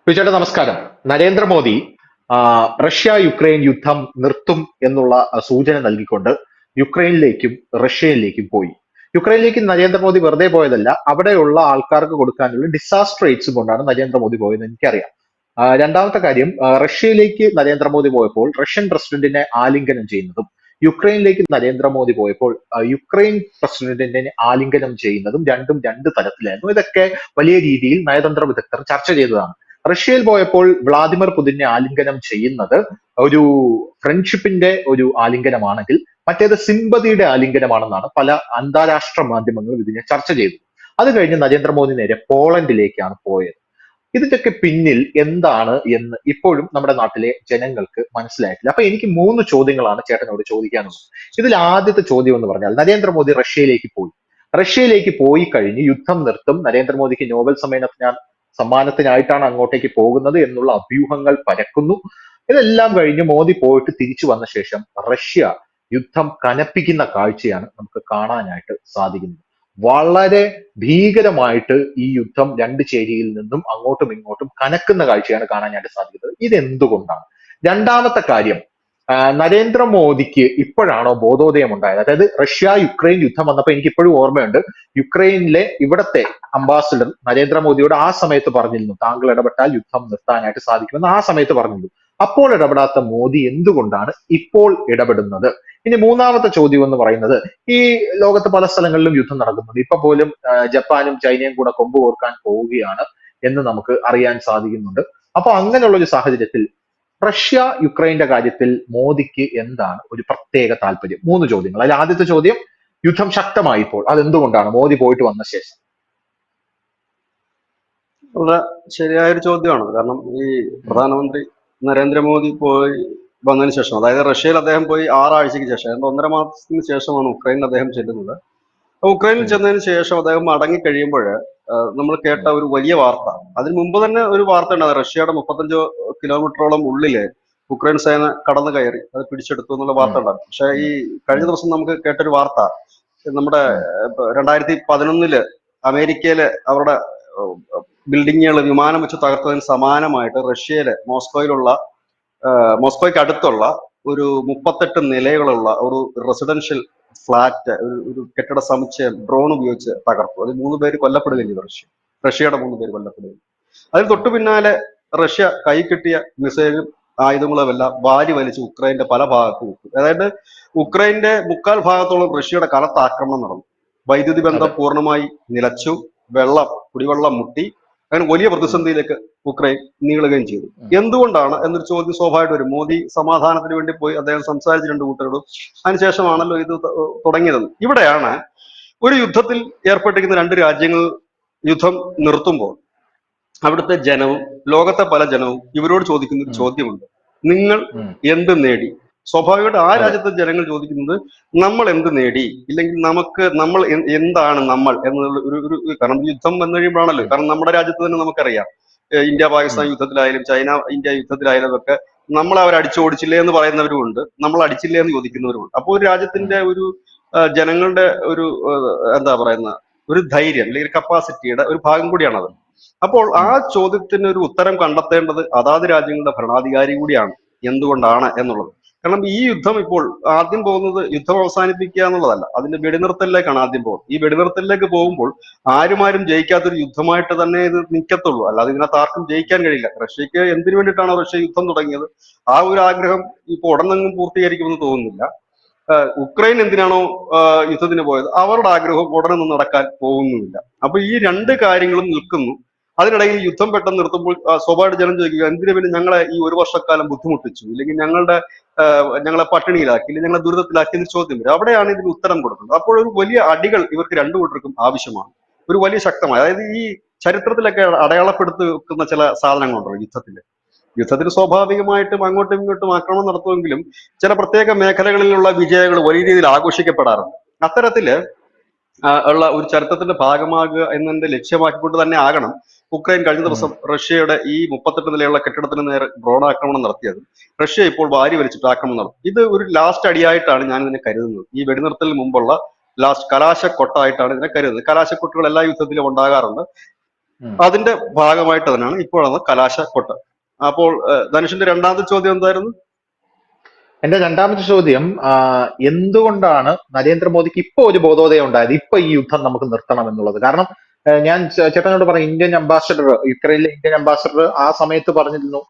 ചേട്ടാ നമസ്കാരം. നരേന്ദ്രമോദി ആ, റഷ്യ യുക്രൈൻ യുദ്ധം നിർത്തും എന്നുള്ള സൂചന നൽകിക്കൊണ്ട് യുക്രൈനിലേക്കും റഷ്യയിലേക്കും പോയി. യുക്രൈനിലേക്ക് നരേന്ദ്രമോദി വെറുതെ പോയതല്ല, അവിടെയുള്ള ആൾക്കാർക്ക് കൊടുക്കാനുള്ള ഡിസാസ്റ്റർ എയ്ഡ്സ് കൊണ്ടാണ് നരേന്ദ്രമോദി പോയതെന്ന് എനിക്കറിയാം. രണ്ടാമത്തെ കാര്യം, റഷ്യയിലേക്ക് നരേന്ദ്രമോദി പോയപ്പോൾ റഷ്യൻ പ്രസിഡന്റിനെ ആലിംഗനം ചെയ്യുന്നതും യുക്രൈനിലേക്ക് നരേന്ദ്രമോദി പോയപ്പോൾ യുക്രൈൻ പ്രസിഡന്റിനെ ആലിംഗനം ചെയ്യുന്നതും രണ്ടും രണ്ട് തരത്തിലായിരുന്നു. ഇതൊക്കെ വലിയ രീതിയിൽ നയതന്ത്ര വിദഗ്ധർ ചർച്ച ചെയ്തതാണ്. റഷ്യയിൽ പോയപ്പോൾ വ്ളാദിമിർ പുതിനെ ആലിംഗനം ചെയ്യുന്നത് ഒരു ഫ്രണ്ട്ഷിപ്പിന്റെ ഒരു ആലിംഗനമാണെങ്കിൽ മറ്റേത് സിമ്പതിയുടെ ആലിംഗനമാണെന്നാണ് പല അന്താരാഷ്ട്ര മാധ്യമങ്ങളും ഇതിനെ ചർച്ച ചെയ്തത്. അത് കഴിഞ്ഞ് നരേന്ദ്രമോദി നേരെ പോളണ്ടിലേക്കാണ് പോയത്. ഇതിന്റെയൊക്കെ പിന്നിൽ എന്താണ് എന്ന് ഇപ്പോഴും നമ്മുടെ നാട്ടിലെ ജനങ്ങൾക്ക് മനസ്സിലായിട്ടില്ല. അപ്പൊ എനിക്ക് മൂന്ന് ചോദ്യങ്ങളാണ് ചേട്ടനോട് ചോദിക്കാനുള്ളത്. ഇതിൽ ആദ്യത്തെ ചോദ്യം എന്ന് പറഞ്ഞാൽ, നരേന്ദ്രമോദി റഷ്യയിലേക്ക് പോയി. റഷ്യയിലേക്ക് പോയി കഴിഞ്ഞ് യുദ്ധം നിർത്തും, നരേന്ദ്രമോദിക്ക് നോബൽ സമ്മാനത്തിനായിട്ടാണ് അങ്ങോട്ടേക്ക് പോകുന്നത് എന്നുള്ള അഭ്യൂഹങ്ങൾ പരക്കുന്നു. ഇതെല്ലാം കഴിഞ്ഞ് മോദി പോയിട്ട് തിരിച്ചു വന്ന ശേഷം റഷ്യ യുദ്ധം കനപ്പിക്കുന്ന കാഴ്ചയാണ് നമുക്ക് കാണാനായിട്ട് സാധിക്കുന്നത്. വളരെ ഭീകരമായിട്ട് ഈ യുദ്ധം രണ്ട് ചേരിയിൽ നിന്നും അങ്ങോട്ടും ഇങ്ങോട്ടും കനക്കുന്ന കാഴ്ചയാണ് കാണാനായിട്ട് സാധിക്കുന്നത്. ഇതെന്തുകൊണ്ടാണ്? രണ്ടാമത്തെ കാര്യം, നരേന്ദ്രമോദിക്ക് ഇപ്പോഴാണോ ബോധോദയം ഉണ്ടായത്? അതായത് റഷ്യ യുക്രൈൻ യുദ്ധം വന്നപ്പോൾ എനിക്ക് ഇപ്പോഴും ഓർമ്മയുണ്ട്, യുക്രൈനിലെ ഇവിടത്തെ അംബാസിഡർ നരേന്ദ്രമോദിയോട് ആ സമയത്ത് പറഞ്ഞിരുന്നു, താങ്കൾ ഇടപെട്ടാൽ യുദ്ധം നിർത്താനായിട്ട് സാധിക്കുമെന്ന് ആ സമയത്ത് പറഞ്ഞിരുന്നു. അപ്പോൾ ഇടപെടാത്ത മോദി എന്തുകൊണ്ടാണ് ഇപ്പോൾ ഇടപെടുന്നത്? ഇനി മൂന്നാമത്തെ ചോദ്യം എന്ന് പറയുന്നത്, ഈ ലോകത്ത് പല സ്ഥലങ്ങളിലും യുദ്ധം നടക്കുന്നുണ്ട്. ഇപ്പൊ പോലും ജപ്പാനും ചൈനയും കൂടെ കൊമ്പ് കോർക്കാൻ പോവുകയാണ് എന്ന് നമുക്ക് അറിയാൻ സാധിക്കുന്നുണ്ട്. അപ്പൊ അങ്ങനെയുള്ള ഒരു സാഹചര്യത്തിൽ റഷ്യ യുക്രൈന്റെ കാര്യത്തിൽ മോദിക്ക് എന്താണ് ഒരു പ്രത്യേക താല്പര്യം? മൂന്ന് ചോദ്യങ്ങൾ. അതിൽ ആദ്യത്തെ ചോദ്യം, യുദ്ധം ശക്തമായിപ്പോൾ അതെന്തുകൊണ്ടാണ് മോദി പോയിട്ട് വന്ന ശേഷം? വളരെ ശരിയായൊരു ചോദ്യമാണ്. കാരണം ഈ പ്രധാനമന്ത്രി നരേന്ദ്രമോദി പോയി വന്നതിന് ശേഷം, അതായത് റഷ്യയിൽ അദ്ദേഹം പോയി 6 ആഴ്ചയ്ക്ക് ശേഷം, ഏതാണ്ട് 1.5 മാസത്തിന് ശേഷമാണ് ഉക്രൈനിൽ അദ്ദേഹം ചെല്ലുന്നത്. ഉക്രൈനിൽ ഉം, ചെന്നതിന് ശേഷം അദ്ദേഹം മടങ്ങി കഴിയുമ്പോൾ നമ്മൾ കേട്ട ഉം, ഒരു വലിയ വാർത്ത, അതിന് മുമ്പ് തന്നെ ഒരു വാർത്ത ഉണ്ടായത്, റഷ്യയുടെ 35 കിലോമീറ്ററോളം ഉള്ളില് ഉക്രൈൻ സേന കടന്നു കയറി അത് പിടിച്ചെടുത്തു എന്നുള്ള ഉം, വാർത്ത ഉണ്ടായിരുന്നു. പക്ഷേ ഈ ഉം, കഴിഞ്ഞ ഉം, ദിവസം നമുക്ക് കേട്ടൊരു വാർത്ത, നമ്മുടെ ഉം, 2011 അമേരിക്കയിലെ അവരുടെ ബിൽഡിങ്ങുകൾ വിമാനം വെച്ച് തകർത്തതിന് സമാനമായിട്ട് റഷ്യയിലെ മോസ്കോയ്ക്ക് അടുത്തുള്ള ഒരു 38 നിലകളുള്ള ഒരു റെസിഡൻഷ്യൽ ഫ്ലാറ്റ്, ഒരു കെട്ടിട സമുച്ചയം ഡ്രോൺ ഉപയോഗിച്ച് തകർത്തു. അതിൽ 3 പേര് കൊല്ലപ്പെടുകയും ചെയ്തു. റഷ്യയുടെ 3 പേര് കൊല്ലപ്പെടുകയും. അതിന് തൊട്ടു പിന്നാലെ റഷ്യ കൈ കിട്ടിയ മിസൈലും ആയുധങ്ങളും എല്ലാം വാരി വലിച്ച് ഉക്രൈന്റെ പല ഭാഗത്തും വിട്ടു. അതായത് ഉക്രൈന്റെ 3/4 ഭാഗത്തോളം റഷ്യയുടെ കനത്ത ആക്രമണം നടന്നു. വൈദ്യുതി അതെ. ബന്ധം പൂർണ്ണമായി നിലച്ചു. കുടിവെള്ളം മുട്ടി. അങ്ങനെ വലിയ ഉം, പ്രതിസന്ധിയിലേക്ക് ഉക്രൈൻ നീളുകയും ചെയ്തു. ഉം, എന്തുകൊണ്ടാണ് എന്നൊരു ചോദ്യം സ്വാഭാവികമായിട്ട് വരും. മോദി സമാധാനത്തിന് വേണ്ടി പോയി, അദ്ദേഹം സംസാരിച്ച് 2 കൂട്ടരോടും. അതിനുശേഷമാണല്ലോ ഇത് തുടങ്ങിയത്. ഇവിടെയാണ് ഒരു യുദ്ധത്തിൽ ഏർപ്പെട്ടിരിക്കുന്ന 2 രാജ്യങ്ങൾ യുദ്ധം നിർത്തുമ്പോൾ അവിടുത്തെ ജനവും ലോകത്തെ പല ജനവും ഇവരോട് ചോദിക്കുന്ന ഒരു ഉം, ചോദ്യമുണ്ട്: നിങ്ങൾ ഉം. എന്ത് നേടി? സ്വാഭാവികമായിട്ട് ആ അതെ. രാജ്യത്തെ ജനങ്ങൾ ചോദിക്കുന്നത് നമ്മൾ എന്ത് നേടി, ഇല്ലെങ്കിൽ നമ്മൾ എന്താണ് നമ്മൾ എന്നുള്ള കാരണം യുദ്ധം വന്നു കഴിയുമ്പോഴാണല്ലോ. ഉം, കാരണം നമ്മുടെ രാജ്യത്ത് തന്നെ നമുക്കറിയാം, ഇന്ത്യ ഉം, പാകിസ്ഥാൻ യുദ്ധത്തിലായാലും ചൈന ഇന്ത്യ യുദ്ധത്തിലായാലും ഒക്കെ നമ്മൾ അവർ അടിച്ചോടിച്ചില്ലേ എന്ന് പറയുന്നവരുമുണ്ട്, നമ്മൾ അടിച്ചില്ലേ എന്ന് ചോദിക്കുന്നവരുമുണ്ട്. അപ്പോൾ ഒരു ഉം, രാജ്യത്തിന്റെ ജനങ്ങളുടെ എന്താ പറയുന്ന ഒരു ധൈര്യം അല്ലെങ്കിൽ കപ്പാസിറ്റിയുടെ ഒരു ഭാഗം കൂടിയാണത്. അപ്പോൾ ആ ഉം, ചോദ്യത്തിന് ഒരു ഉത്തരം കണ്ടെത്തേണ്ടത് അതാത് രാജ്യങ്ങളുടെ ഭരണാധികാരി കൂടിയാണ്, എന്തുകൊണ്ടാണ് എന്നുള്ളത്. കാരണം ഈ യുദ്ധം ഇപ്പോൾ ആദ്യം പോകുന്നത് യുദ്ധം അവസാനിപ്പിക്കുക എന്നുള്ളതല്ല, അതിന്റെ വെടിനിർത്തലിലേക്കാണ് ആദ്യം പോകുന്നത്. ഈ വെടിനിർത്തലിലേക്ക് പോകുമ്പോൾ ആരും ജയിക്കാത്തൊരു യുദ്ധമായിട്ട് തന്നെ ഇത് നിൽക്കത്തുള്ളൂ, അല്ലാതെ ഇതിനകത്ത് ആർക്കും ജയിക്കാൻ കഴിയില്ല. റഷ്യക്ക് എന്തിനു വേണ്ടിയിട്ടാണ് റഷ്യ യുദ്ധം തുടങ്ങിയത്, ആ ഒരു ആഗ്രഹം ഇപ്പോൾ ഉടനെങ്ങും പൂർത്തീകരിക്കുമെന്ന് തോന്നുന്നില്ല. ഉക്രൈൻ എന്തിനാണോ യുദ്ധത്തിന് പോയത്, അവരുടെ ആഗ്രഹം ഉടനൊന്നും നടക്കാൻ പോകുന്നുമില്ല. അപ്പൊ ഈ 2 കാര്യങ്ങളും നിൽക്കുന്നു. അതിനിടയിൽ യുദ്ധം പെട്ടെന്ന് നിർത്തുമ്പോൾ സ്വാഭാവിക ജനം ചോദിക്കുക, എന്തിനു പിന്നെ ഞങ്ങളെ ഈ 1 വർഷക്കാലം ബുദ്ധിമുട്ടിച്ചു, ഇല്ലെങ്കിൽ ഞങ്ങളെ പട്ടിണിയിലാക്കി, ഇല്ലെങ്കിൽ ഞങ്ങളെ ദുരിതത്തിലാക്കി എന്ന് ചോദ്യം വരും. അവിടെയാണ് ഇതിന് ഉത്തരം കൊടുക്കുന്നത്. അപ്പോൾ ഒരു വലിയ അടികൾ ഇവർക്ക് 2 കൂട്ടർക്കും ആവശ്യമാണ്, ഒരു വലിയ ശക്തമായ. അതായത് ഈ ചരിത്രത്തിലൊക്കെ അടയാളപ്പെടുത്തി വെക്കുന്ന ചില സാധനങ്ങളുണ്ടല്ലോ യുദ്ധത്തിന് സ്വാഭാവികമായിട്ടും അങ്ങോട്ടും ഇങ്ങോട്ടും ആക്രമണം നടത്തുമെങ്കിലും ചില പ്രത്യേക മേഖലകളിലുള്ള വിജയങ്ങൾ വലിയ രീതിയിൽ ആഘോഷിക്കപ്പെടാറുണ്ട്. അത്തരത്തില് ഉള്ള ഒരു ചരിത്രത്തിന്റെ ഭാഗമാകുക എന്നതിന്റെ ലക്ഷ്യമാക്കിക്കൊണ്ട് തന്നെ ആകണം ഉക്രൈൻ കഴിഞ്ഞ ഉം, ദിവസം റഷ്യയുടെ ഈ 38 നിലയുള്ള കെട്ടിടത്തിന് നേരെ ഡ്രോൺ ആക്രമണം നടത്തിയത്. റഷ്യ ഇപ്പോൾ വാരി വലിച്ചിട്ട് ആക്രമണം നടത്തും. ഇത് ഒരു ലാസ്റ്റ് അടിയായിട്ടാണ് ഞാൻ ഇതിനെ കരുതുന്നത്. ഈ വെടിനിർത്തലിന് മുമ്പുള്ള ലാസ്റ്റ് കലാശക്കൊട്ടായിട്ടാണ് ഇതിനെ കരുതുന്നത്. കലാശക്കൊട്ടുകൾ എല്ലാ യുദ്ധത്തിലും ഉണ്ടാകാറുണ്ട്. ഉം. അതിന്റെ ഭാഗമായിട്ട് തന്നെയാണ് ഇപ്പോഴാണ് കലാശക്കൊട്ട്. അപ്പോൾ ധനുഷിന്റെ രണ്ടാമത്തെ ചോദ്യം എന്തായിരുന്നു? എന്റെ രണ്ടാമത്തെ ചോദ്യം, എന്തുകൊണ്ടാണ് നരേന്ദ്രമോദിക്ക് ഇപ്പൊ ഒരു ബോധോദയം ഉണ്ടായത്, ഇപ്പൊ ഈ യുദ്ധം നമുക്ക് നിർത്തണം എന്നുള്ളത്? കാരണം ഞാൻ ചേട്ടനോട് പറഞ്ഞു, ഇന്ത്യൻ അംബാസഡർ, യുക്രൈനിലെ ഇന്ത്യൻ അംബാസഡർ ആ സമയത്ത് പറഞ്ഞിരുന്നു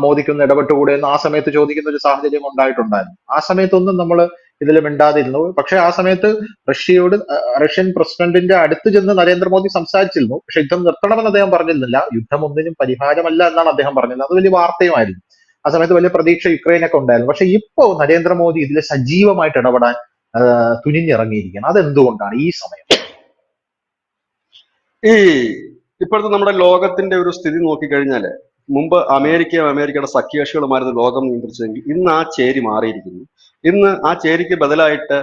മോദിക്കൊന്ന് ഇടപെട്ടുകൂടെ എന്ന്. ആ സമയത്ത് ചോദിക്കുന്ന ഒരു സാഹചര്യം ഉണ്ടായിട്ടുണ്ടായിരുന്നു. ആ സമയത്തൊന്നും നമ്മൾ ഇതിൽ മിണ്ടാതിരുന്നു. പക്ഷെ ആ സമയത്ത് റഷ്യയോട്, റഷ്യൻ പ്രസിഡന്റിന്റെ അടുത്ത് ചെന്ന് നരേന്ദ്രമോദി സംസാരിച്ചിരുന്നു. പക്ഷെ യുദ്ധം നിർത്തണമെന്ന് അദ്ദേഹം പറഞ്ഞിരുന്നില്ല. യുദ്ധം ഒന്നിനും പരിഹാരമല്ല എന്നാണ് അദ്ദേഹം പറഞ്ഞത്. അത് വലിയ വാർത്തയുമായിരുന്നു. ആ സമയത്ത് വലിയ പ്രതീക്ഷ യുക്രൈനൊക്കെ ഉണ്ടായിരുന്നു. പക്ഷെ ഇപ്പോ നരേന്ദ്രമോദി ഇതിൽ സജീവമായിട്ട് ഇടപെടാൻ തുനിഞ്ഞിറങ്ങിയിരിക്കുകയാണ്. അതെന്തുകൊണ്ടാണ് ഈ സമയം? ഈ ഇപ്പോഴത്തെ നമ്മുടെ ലോകത്തിന്റെ ഒരു സ്ഥിതി നോക്കിക്കഴിഞ്ഞാല്, മുമ്പ് അമേരിക്കയും അമേരിക്കയുടെ സഖ്യകക്ഷികളുമായിരുന്നു ലോകം നിയന്ത്രിച്ചതെങ്കിൽ ഇന്ന് ആ ചേരി മാറിയിരിക്കുന്നു. ഇന്ന് ആ ചേരിക്ക് ബദലായിട്ട്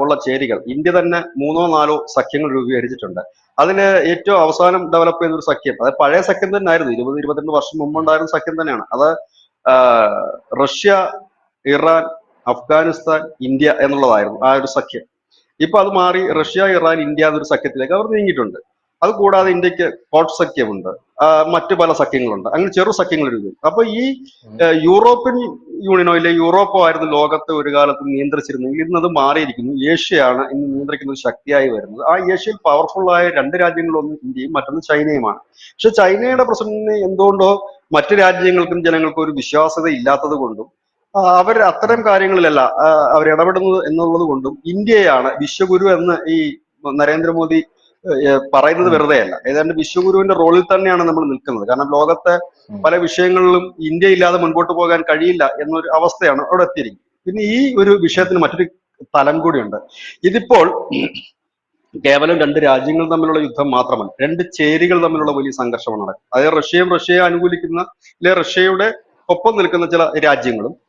ഉള്ള ചേരികൾ, ഇന്ത്യ തന്നെ 3 4 സഖ്യങ്ങൾ രൂപീകരിച്ചിട്ടുണ്ട്. അതിന് ഏറ്റവും അവസാനം ഡെവലപ്പ് ചെയ്ത ഒരു സഖ്യം, അത് പഴയ സഖ്യം തന്നെ ആയിരുന്നു, 20 22 വർഷം മുമ്പുണ്ടായിരുന്ന സഖ്യം തന്നെയാണ് അത്. ആ, റഷ്യ, ഇറാൻ, അഫ്ഗാനിസ്ഥാൻ, ഇന്ത്യ എന്നുള്ളതായിരുന്നു ആ ഒരു സഖ്യം. ഇപ്പൊ അത് മാറി റഷ്യ, ഇറാൻ, ഇന്ത്യ എന്നൊരു സഖ്യത്തിലേക്ക് അവർ നീങ്ങിയിട്ടുണ്ട്. അത് കൂടാതെ ഇന്ത്യക്ക് കോട്ട് സഖ്യമുണ്ട്, മറ്റു പല സഖ്യങ്ങളുണ്ട്, അങ്ങനെ ചെറു സഖ്യങ്ങൾ രൂപം. അപ്പൊ ഈ യൂറോപ്യൻ യൂണിയനോ ഇല്ലെ യൂറോപ്പോ ആയിരുന്നു ലോകത്തെ ഒരു കാലത്ത് നിയന്ത്രിച്ചിരുന്നെങ്കിൽ ഇന്നത് മാറിയിരിക്കുന്നു. ഏഷ്യയാണ് ഇന്ന് നിയന്ത്രിക്കുന്ന ഒരു ശക്തിയായി വരുന്നത്. ആ ഏഷ്യയിൽ പവർഫുൾ ആയ 2 രാജ്യങ്ങളൊന്ന് ഇന്ത്യയും മറ്റൊന്ന് ചൈനയുമാണ്. പക്ഷെ ചൈനയുടെ പ്രസിഡന്റിന് എന്തുകൊണ്ടോ മറ്റു രാജ്യങ്ങൾക്കും ജനങ്ങൾക്കും ഒരു വിശ്വാസ്യത ഇല്ലാത്തത് കൊണ്ടും അവർ അത്തരം കാര്യങ്ങളിലല്ല അവർ ഇടപെടുന്നത് എന്നുള്ളത് കൊണ്ടും ഇന്ത്യയാണ് വിശ്വഗുരു എന്ന് ഈ നരേന്ദ്രമോദി പറയുന്നത് ഉം, വെറുതെ അല്ല. ഏതാണ്ട് വിശ്വഗുരുവിന്റെ റോളിൽ തന്നെയാണ് നമ്മൾ നിൽക്കുന്നത്. കാരണം ലോകത്തെ ഉം, പല വിഷയങ്ങളിലും ഇന്ത്യ ഇല്ലാതെ മുൻപോട്ട് പോകാൻ കഴിയില്ല എന്നൊരു അവസ്ഥയാണ് അവിടെ എത്തിയിരിക്കുന്നത്. പിന്നെ ഈ ഒരു ഉം, വിഷയത്തിന് മറ്റൊരു തലം കൂടിയുണ്ട്. ഇതിപ്പോൾ കേവലം 2 രാജ്യങ്ങൾ തമ്മിലുള്ള യുദ്ധം മാത്രമല്ല, 2 ചേരികൾ തമ്മിലുള്ള വലിയ സംഘർഷമാണ് നടക്കുന്നത്. അതായത് റഷ്യയെ അനുകൂലിക്കുന്ന, അല്ലെ റഷ്യയുടെ ഒപ്പം നിൽക്കുന്ന ചില രാജ്യങ്ങളും, ഉം,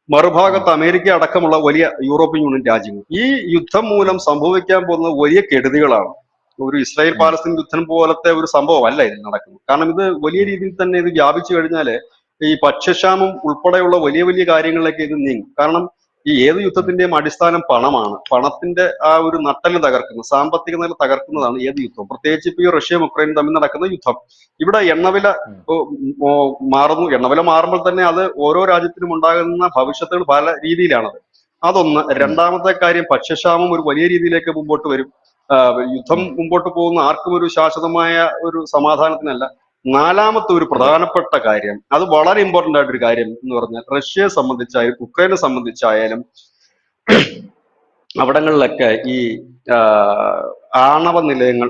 മറുഭാഗത്ത് അമേരിക്ക അടക്കമുള്ള വലിയ യൂറോപ്യൻ യൂണിയൻ രാജ്യങ്ങൾ. ഈ യുദ്ധം മൂലം ഉം, സംഭവിക്കാൻ പോകുന്ന വലിയ കെടുതികളാണ്. ഒരു ഇസ്രായേൽ ഉം, പാലസ്തീൻ യുദ്ധം പോലത്തെ ഒരു സംഭവമല്ല ഇതിൽ നടക്കുന്നത്. കാരണം ഇത് വലിയ ഉം, രീതിയിൽ തന്നെ ഇത് വ്യാപിച്ചു കഴിഞ്ഞാല് ഈ ഭക്ഷ്യക്ഷാമം ഉൾപ്പെടെയുള്ള വലിയ വലിയ കാര്യങ്ങളിലേക്ക് ഇത് നീങ്ങും. കാരണം ഈ ഏത് ഉം, യുദ്ധത്തിന്റെയും അടിസ്ഥാനം പണമാണ്. പണത്തിന്റെ ആ ഒരു നട്ടല് തകർക്കുന്നത്, സാമ്പത്തിക നില ഉം, തകർക്കുന്നതാണ് ഏത് യുദ്ധം. പ്രത്യേകിച്ച് ഇപ്പൊ ഈ റഷ്യയും ഉക്രൈനും തമ്മിൽ നടക്കുന്ന യുദ്ധം. ഇവിടെ എണ്ണവില ഉം, ഓ, മാറുന്നു. എണ്ണവില മാറുമ്പോൾ തന്നെ അത് ഓരോ രാജ്യത്തിനും ഉണ്ടാകുന്ന ഭവിഷ്യത്തുകൾ പല രീതിയിലാണത്. അതൊന്ന്. ഉം, രണ്ടാമത്തെ കാര്യം, ഭക്ഷ്യക്ഷാമം ഒരു വലിയ രീതിയിലേക്ക് മുമ്പോട്ട് വരും. യുദ്ധം ഉം, മുമ്പോട്ട് പോകുന്ന ആർക്കും ഒരു ശാശ്വതമായ ഒരു സമാധാനത്തിനല്ല. നാലാമത്തെ ഒരു അതെ. പ്രധാനപ്പെട്ട കാര്യം, അത് വളരെ ഇമ്പോർട്ടന്റ് ആയിട്ടൊരു കാര്യം എന്ന് പറഞ്ഞാൽ, റഷ്യയെ സംബന്ധിച്ചായാലും ഉക്രൈനെ സംബന്ധിച്ചായാലും അവിടങ്ങളിലൊക്കെ ഈ ആ, ആണവ നിലയങ്ങൾ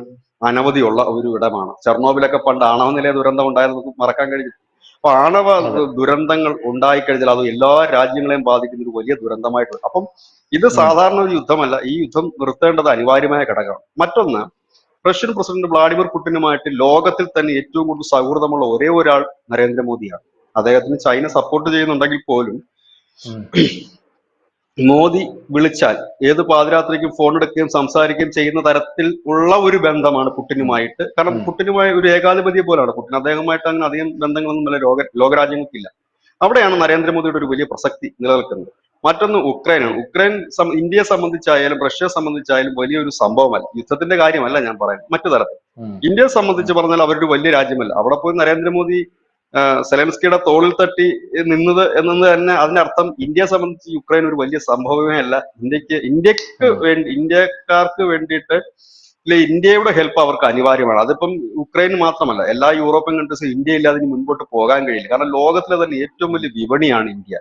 അനവധിയുള്ള ഒരു ഇടമാണ്. ചെർണോബിലൊക്കെ പണ്ട് ആണവ നിലയ ദുരന്തം ഉണ്ടായിരുന്നു, മറക്കാൻ കഴിയും. അപ്പൊ ആണവ അതെ. ദുരന്തങ്ങൾ ഉണ്ടായിക്കഴിഞ്ഞാൽ അത് എല്ലാ രാജ്യങ്ങളെയും ബാധിക്കുന്ന ഒരു വലിയ ദുരന്തമായിട്ടുണ്ട്. അപ്പം ഇത് ഉം, സാധാരണ ഒരു യുദ്ധമല്ല. ഈ യുദ്ധം നിർത്തേണ്ടത് അനിവാര്യമായ ഘടകമാണ്. മറ്റൊന്ന്, റഷ്യൻ പ്രസിഡന്റ് വ്ളാഡിമിർ പുടിനുമായിട്ട് ലോകത്തിൽ തന്നെ ഏറ്റവും കൂടുതൽ സൗഹൃദമുള്ള ഒരേ ഒരാൾ നരേന്ദ്രമോദിയാണ്. അദ്ദേഹത്തിന് ചൈന സപ്പോർട്ട് ചെയ്യുന്നുണ്ടെങ്കിൽ പോലും ഉം, മോദി വിളിച്ചാൽ ഏത് പാതിരാത്രിക്കും ഫോൺ എടുക്കുകയും സംസാരിക്കുകയും ചെയ്യുന്ന തരത്തിൽ ഉള്ള ഒരു ബന്ധമാണ് ഉം, പുടിനുമായിട്ട്. കാരണം ഉം, പുടിനുമായി ഒരു ഏകാധിപതിയെ പോലാണ് പുടിൻ. അദ്ദേഹവുമായിട്ട് അങ്ങനെ അധികം ബന്ധങ്ങളൊന്നും ലോകരാജ്യങ്ങൾക്കില്ല. അവിടെയാണ് നരേന്ദ്രമോദിയുടെ ഒരു വലിയ പ്രസക്തി നിലനിൽക്കുന്നത്. മറ്റൊന്ന് ഉക്രൈനാണ്. ഇന്ത്യയെ സംബന്ധിച്ചായാലും റഷ്യയെ സംബന്ധിച്ചായാലും വലിയൊരു സംഭവമല്ല. യുദ്ധത്തിന്റെ കാര്യമല്ല ഞാൻ പറയുന്നത്, മറ്റു തരത്തിൽ. ഉം, ഇന്ത്യയെ ഉം, സംബന്ധിച്ച് പറഞ്ഞാൽ അവരൊരു വലിയ രാജ്യമല്ല. അവിടെ പോയി നരേന്ദ്രമോദി സെലൻസ്കിയുടെ തോളിൽ തട്ടി നിന്നത് എന്നത് തന്നെ അതിനർത്ഥം ഇന്ത്യയെ സംബന്ധിച്ച് യുക്രൈൻ ഒരു വലിയ സംഭവമേ അല്ല. ഇന്ത്യക്ക് ഉം, വേണ്ടി, ഇന്ത്യക്കാർക്ക് വേണ്ടിയിട്ട്, ഇല്ല, ഇന്ത്യയുടെ ഹെൽപ്പ് അവർക്ക് അനിവാര്യമാണ്. അതിപ്പം യുക്രൈന് മാത്രമല്ല, എല്ലാ യൂറോപ്യൻ കൺട്രീസും ഇന്ത്യ ഇല്ലാതെ ഇനി മുൻപോട്ട് പോകാൻ കഴിയില്ല. കാരണം ലോകത്തിലെ തന്നെ ഏറ്റവും ഉം, വലിയ വിപണിയാണ് ഇന്ത്യ.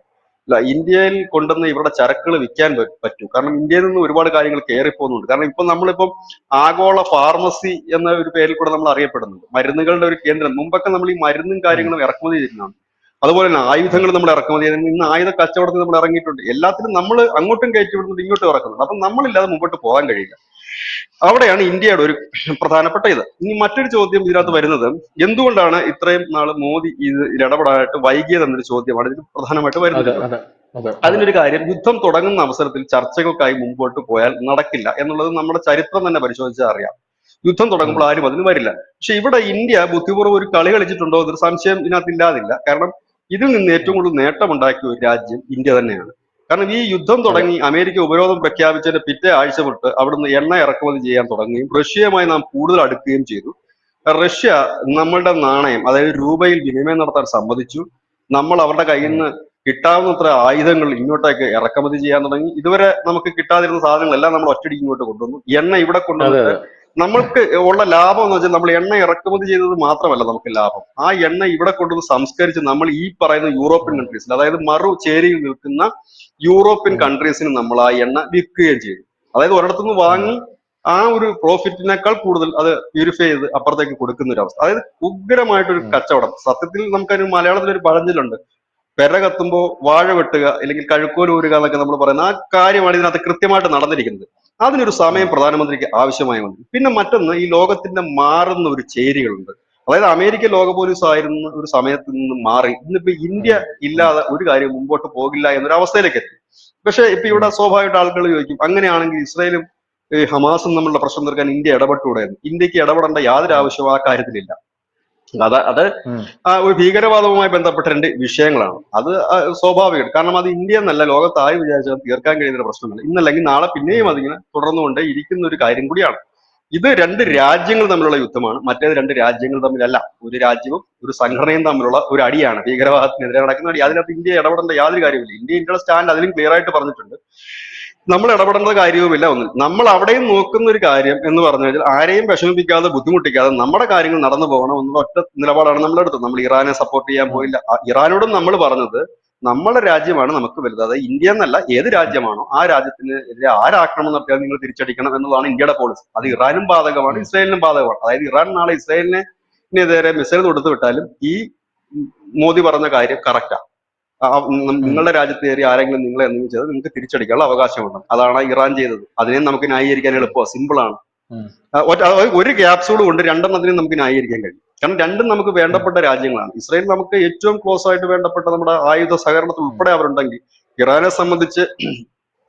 അല്ല, ഇന്ത്യയിൽ കൊണ്ടുവന്ന് ഇവരുടെ ചരക്കുകൾ വിൽക്കാൻ പറ്റൂ. കാരണം ഇന്ത്യയിൽ നിന്ന് ഒരുപാട് കാര്യങ്ങൾ കയറിപ്പോകുന്നുണ്ട്. കാരണം ഇപ്പൊ നമ്മളിപ്പം ആഗോള ഫാർമസി എന്ന ഒരു പേരിൽ കൂടെ നമ്മൾ അറിയപ്പെടുന്നുണ്ട്. മരുന്നുകളുടെ ഒരു കേന്ദ്രം. മുമ്പൊക്കെ നമ്മൾ ഈ മരുന്നും ഉം, കാര്യങ്ങളും ഇറക്കുമതി ചെയ്യുന്നതാണ്. അതുപോലെ തന്നെ ഉം, ആയുധങ്ങൾ നമ്മൾ ഇറക്കുമതി ചെയ്യുന്നത്. ഇന്ന് ആയുധ കച്ചവടത്തിൽ നമ്മൾ ഇറങ്ങിയിട്ടുണ്ട്. എല്ലാത്തിനും നമ്മൾ അങ്ങോട്ടും കയറ്റി വിടുന്നുണ്ട്, ഇങ്ങോട്ടും ഇറക്കുന്നുണ്ട്. അപ്പൊ നമ്മളില്ലാതെ മുമ്പോട്ട് പോകാൻ കഴിയില്ല. അവിടെയാണ് ഇന്ത്യയുടെ ഒരു പ്രധാനപ്പെട്ട ഇത്. ഇനി മറ്റൊരു ചോദ്യം ഇതിനകത്ത് ഉം. വരുന്നത്, എന്തുകൊണ്ടാണ് ഇത്രയും നാൾ മോദി ഇതിൽ ഇടപെടാനായിട്ട് വൈകിയത് എന്നൊരു ചോദ്യമാണ് ഇതിൽ പ്രധാനമായിട്ട് വരുന്നൊരു അതെ, ചോദ്യം. അതെ, അതെ, അതെ. അതിനൊരു കാര്യം, യുദ്ധം തുടങ്ങുന്ന അവസരത്തിൽ ചർച്ചകൾക്കായി മുമ്പോട്ട് പോയാൽ നടക്കില്ല എന്നുള്ളത് നമ്മുടെ ചരിത്രം തന്നെ പരിശോധിച്ചാൽ അറിയാം. യുദ്ധം ഉം, തുടങ്ങുമ്പോൾ ആരും അതിന് വരില്ല. പക്ഷെ ഇവിടെ ഇന്ത്യ ബുദ്ധിപൂർവ്വം ഒരു കളി കളിച്ചിട്ടുണ്ടോ എന്നൊരു സംശയം ഇതിനകത്ത് ഇല്ലാതില്ല. കാരണം ഇതിൽ നിന്ന് ഏറ്റവും ഉം, കൂടുതൽ നേട്ടമുണ്ടാക്കിയ ഒരു രാജ്യം ഇന്ത്യ തന്നെയാണ്. കാരണം ഈ യുദ്ധം അതെ. തുടങ്ങി അമേരിക്ക ഉപരോധം പ്രഖ്യാപിച്ചതിന്റെ പിറ്റേ ആഴ്ച തൊട്ട് അവിടുന്ന് എണ്ണ ഇറക്കുമതി ചെയ്യാൻ തുടങ്ങുകയും റഷ്യയുമായി നാം കൂടുതൽ അടുക്കുകയും ചെയ്തു. റഷ്യ നമ്മളുടെ നാണയം അതായത് രൂപയിൽ വിനിമയം നടത്താൻ സമ്മതിച്ചു. നമ്മൾ അവരുടെ കയ്യിൽ ഉം. നിന്ന് കിട്ടാവുന്നത്ര ആയുധങ്ങൾ ഇങ്ങോട്ടേക്ക് ഇറക്കുമതി ചെയ്യാൻ തുടങ്ങി. ഇതുവരെ നമുക്ക് കിട്ടാതിരുന്ന സാധനങ്ങളെല്ലാം നമ്മൾ ഒറ്റയടിക്ക് ഇങ്ങോട്ട് കൊണ്ടുവന്നു. എണ്ണ ഇവിടെ അതെ കൊണ്ടുവന്നിട്ട് അതെ. നമ്മൾക്ക് ഉള്ള ലാഭം എന്ന് വെച്ചാൽ നമ്മൾ എണ്ണ ഇറക്കുമതി ചെയ്തത് മാത്രമല്ല നമുക്ക് ലാഭം, ആ എണ്ണ ഇവിടെ കൊണ്ടുവന്ന് സംസ്കരിച്ച് നമ്മൾ ഈ പറയുന്ന യൂറോപ്യൻ ഉം. കൺട്രീസിൽ, അതായത് മറു ചേരിയിൽ നിൽക്കുന്ന യൂറോപ്യൻ ഉം. കൺട്രീസിന് നമ്മൾ ആ എണ്ണ വിൽക്കുകയും ചെയ്യും. അതായത് ഒരിടത്തുനിന്ന് ഉം. വാങ്ങി ആ ഒരു പ്രോഫിറ്റിനേക്കാൾ കൂടുതൽ അത് പ്യൂരിഫൈ ചെയ്ത് അപ്പുറത്തേക്ക് കൊടുക്കുന്ന ഒരു അവസ്ഥ. അതായത് ഉഗ്രമായിട്ടൊരു ഉം. കച്ചവടം. സത്യത്തിൽ നമുക്കൊരു മലയാളത്തിലൊരു പഴഞ്ചൊല്ലുണ്ട്, പെര കത്തുമ്പോ വാഴ വെട്ടുക അല്ലെങ്കിൽ കഴുക്കോൽ ഊരുക എന്നൊക്കെ നമ്മൾ പറയുന്ന ആ കാര്യമാണ് ഇതിനകത്ത് കൃത്യമായിട്ട് നടന്നിരിക്കുന്നത്. അതിനൊരു ഉം. സമയം പ്രധാനമന്ത്രിക്ക് ആവശ്യമായി വന്നു. പിന്നെ മറ്റൊന്ന്, ഈ ലോകത്തിന്റെ മാറുന്ന ഒരു ചേരികളുണ്ട്. അതായത് അമേരിക്ക ലോക പോലീസ് ആയിരുന്ന ഒരു സമയത്ത് നിന്ന് മാറി ഇന്നിപ്പോ ഇന്ത്യ ഉം. ഉം. ഇല്ലാതെ ഒരു കാര്യം മുമ്പോട്ട് പോകില്ല എന്നൊരു അവസ്ഥയിലേക്ക് എത്തി. പക്ഷെ ഇപ്പൊ ഇവിടെ ഉം. സ്വാഭാവികമായിട്ട് ആളുകൾ ചോദിക്കും, അങ്ങനെയാണെങ്കിൽ ഇസ്രായേലും ഹമാസും തമ്മിലുള്ള പ്രശ്നം തീർക്കാൻ ഇന്ത്യ ഇടപെട്ടുകൂടെ എന്ന്. ഇന്ത്യക്ക് ഇടപെടേണ്ട യാതൊരു ഉം. ആവശ്യവും ആ കാര്യത്തിലില്ല. അത് ഉം. ഒരു ഭീകരവാദവുമായി ബന്ധപ്പെട്ട രണ്ട് വിഷയങ്ങളാണ്. അത് സ്വാഭാവികം. കാരണം അത് ഇന്ത്യ എന്നല്ല, ലോകത്ത് ആര് വിചാരിച്ചാൽ തീർക്കാൻ കഴിയുന്ന ഒരു പ്രശ്നമല്ല. ഇന്നല്ലെങ്കിൽ നാളെ പിന്നെയും ഉം. അതിങ്ങനെ തുടർന്നുകൊണ്ട് ഇരിക്കുന്ന ഒരു കാര്യം കൂടിയാണ്. ഇത് രണ്ട് ഉം. രാജ്യങ്ങൾ തമ്മിലുള്ള യുദ്ധമാണ്, മറ്റേത് രണ്ട് രാജ്യങ്ങൾ തമ്മിലല്ല. ഒരു രാജ്യവും ഒരു സംഘടനയും തമ്മിലുള്ള ഒരു അടിയാണ്, ഭീകരവാദത്തിനെതിരെ നടക്കുന്ന അടി. അതിനകത്ത് ഇന്ത്യ ഇടപെടേണ്ട യാതൊരു കാര്യമില്ല. ഇന്ത്യയുടെ സ്റ്റാൻഡ് അതിലും ക്ലിയർ ആയിട്ട് പറഞ്ഞിട്ടുണ്ട്. നമ്മൾ ഇടപെടേണ്ട കാര്യവുമില്ല ഒന്നും. നമ്മൾ അവിടെയും നോക്കുന്ന ഒരു കാര്യം എന്ന് പറഞ്ഞു കഴിഞ്ഞാൽ ആരെയും വിഷമിപ്പിക്കാതെ ബുദ്ധിമുട്ടിക്കാതെ നമ്മുടെ കാര്യങ്ങൾ നടന്നു പോകണം എന്നുള്ള ഒറ്റ നിലപാടാണ് നമ്മൾ എടുത്തത്. നമ്മൾ ഇറാനെ സപ്പോർട്ട് ചെയ്യാൻ ഉം. പോയില്ല. ഇറാനോടും നമ്മൾ പറഞ്ഞത് നമ്മുടെ രാജ്യമാണ് നമുക്ക് വലുത്. അതായത് ഇന്ത്യ എന്നല്ല, ഏത് രാജ്യമാണോ ആ രാജ്യത്തിന് എതിരെ ആരാക്രമണം നടത്തിയാൽ നിങ്ങൾ തിരിച്ചടിക്കണം എന്നുള്ളതാണ് ഇന്ത്യയുടെ പോളിസി. അത് ഉം. ഇറാനും ബാധകമാണ്, ഉം. ഇസ്രായേലിനും ബാധകമാണ്. അതായത് ഇറാൻ നാളെ ഇസ്രായേലിനെതിരെ മിസൈൽ തൊടുത്തു വിട്ടാലും ഈ മോദി പറഞ്ഞ കാര്യം കറക്റ്റാ. ഉം. നിങ്ങളുടെ രാജ്യത്ത് കയറി ആരെങ്കിലും നിങ്ങളെ എന്തെങ്കിലും ചെയ്താൽ നിങ്ങൾക്ക് തിരിച്ചടിക്കാനുള്ള അവകാശമുണ്ട്. അതാണ് ഇറാൻ ചെയ്തത്. അതിനെ നമുക്ക് ന്യായീകരിക്കാൻ ഉം. എളുപ്പമാണ്, സിമ്പിൾ ആണ്. ഉം. ഒരു ക്യാപ്സൂൾ കൊണ്ട് രണ്ടെണ്ണത്തിനും നമുക്ക് ന്യായീകരിക്കാൻ കഴിയും. കാരണം രണ്ടും നമുക്ക് ഉം. വേണ്ടപ്പെട്ട രാജ്യങ്ങളാണ്. ഇസ്രായേൽ നമുക്ക് ഏറ്റവും ക്ലോസ് ആയിട്ട് വേണ്ടപ്പെട്ട നമ്മുടെ ആയുധ സഹകരണത്തിൽ ഉം. ഉൾപ്പെടെ അവരുണ്ടെങ്കിൽ, ഇറാനെ സംബന്ധിച്ച്